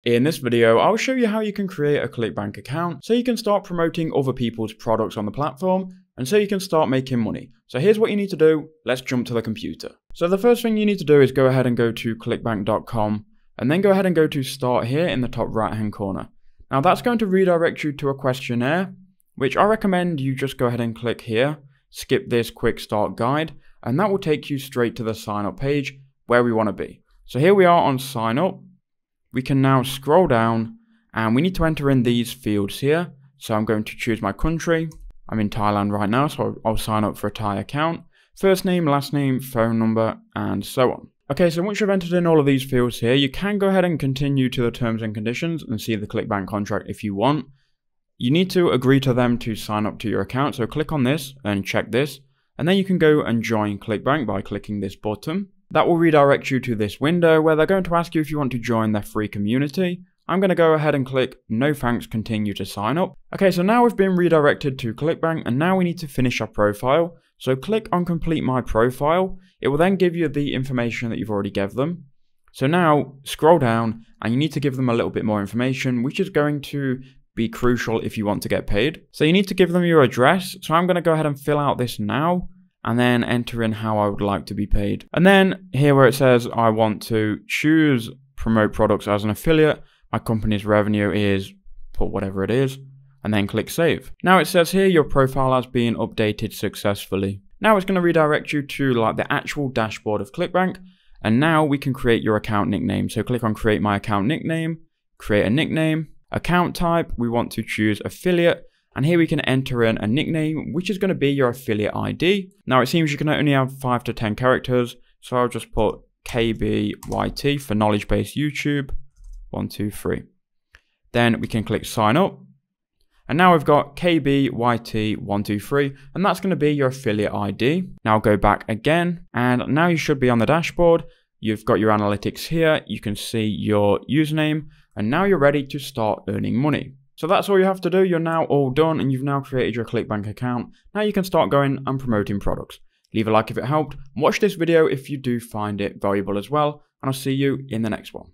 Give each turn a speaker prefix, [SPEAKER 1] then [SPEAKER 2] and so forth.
[SPEAKER 1] In this video, I'll show you how you can create a Clickbank account so you can start promoting other people's products on the platform and so you can start making money. So here's what you need to do. Let's jump to the computer. So the first thing you need to do is go ahead and go to Clickbank.com and then go ahead and go to Start here in the top right hand corner. Now that's going to redirect you to a questionnaire, which I recommend you just go ahead and click here, skip this quick start guide, and that will take you straight to the sign up page where we want to be. So here we are on sign up. We can now scroll down and we need to enter in these fields here. So I'm going to choose my country. I'm in Thailand right now, so I'll sign up for a Thai account. First name, last name, phone number, and so on. Okay, so once you've entered in all of these fields here, you can go ahead and continue to the terms and conditions and see the Clickbank contract if you want. You need to agree to them to sign up to your account. So click on this and check this. And then you can go and join Clickbank by clicking this button. That will redirect you to this window where they're going to ask you if you want to join their free community. I'm going to go ahead and click no thanks, continue to sign up. Okay, so now we've been redirected to Clickbank and now we need to finish our profile. So click on complete my profile. It will then give you the information that you've already gave them. So now scroll down and you need to give them a little bit more information, which is going to be crucial if you want to get paid. So you need to give them your address. So I'm going to go ahead and fill out this now, and then enter in how I would like to be paid. And then here where it says I want to choose promote products as an affiliate, my company's revenue is, put whatever it is, and then click save. Now it says here your profile has been updated successfully. Now it's going to redirect you to like the actual dashboard of Clickbank, and now we can create your account nickname. So click on create my account nickname, create a nickname, account type, we want to choose affiliate, and here we can enter in a nickname, which is going to be your affiliate ID. Now it seems you can only have 5 to 10 characters, so I'll just put KBYT for KnowledgeBase YouTube, 1, 2, 3. Then we can click sign up. And now we've got KBYT123, and that's going to be your affiliate ID. Now go back again, and now you should be on the dashboard. You've got your analytics here. You can see your username, and now you're ready to start earning money. So that's all you have to do. You're now all done and you've now created your Clickbank account. Now you can start going and promoting products. Leave a like if it helped. Watch this video if you do find it valuable as well. And I'll see you in the next one.